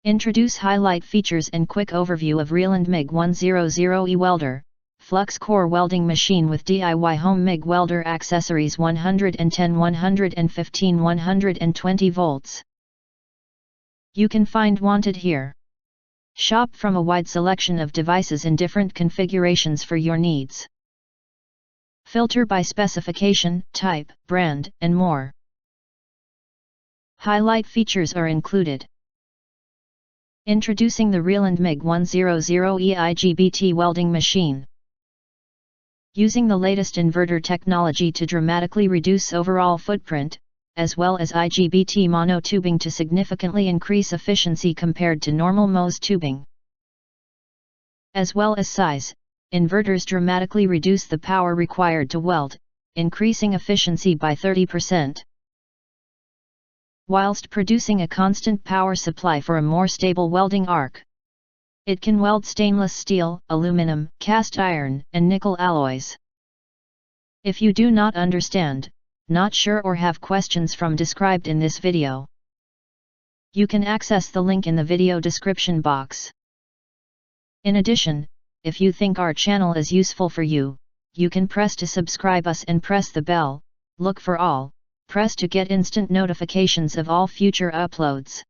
Introduce highlight features and quick overview of RILAND MIG 100E Welder, Flux Core Welding Machine with DIY Home MIG Welder Accessories 110, 115, 120 volts. You can find wanted here. Shop from a wide selection of devices in different configurations for your needs. Filter by specification, type, brand, and more. Highlight features are included. Introducing the RILAND MIG 100E IGBT welding machine. Using the latest inverter technology to dramatically reduce overall footprint, as well as IGBT mono tubing to significantly increase efficiency compared to normal MOS tubing. As well as size, inverters dramatically reduce the power required to weld, increasing efficiency by 30%. Whilst producing a constant power supply for a more stable welding arc. It can weld stainless steel, aluminum, cast iron, and nickel alloys. If you do not understand, not sure or have questions from described in this video, you can access the link in the video description box. In addition, if you think our channel is useful for you, you can press to subscribe us and press the bell, look for all, press to get instant notifications of all future uploads.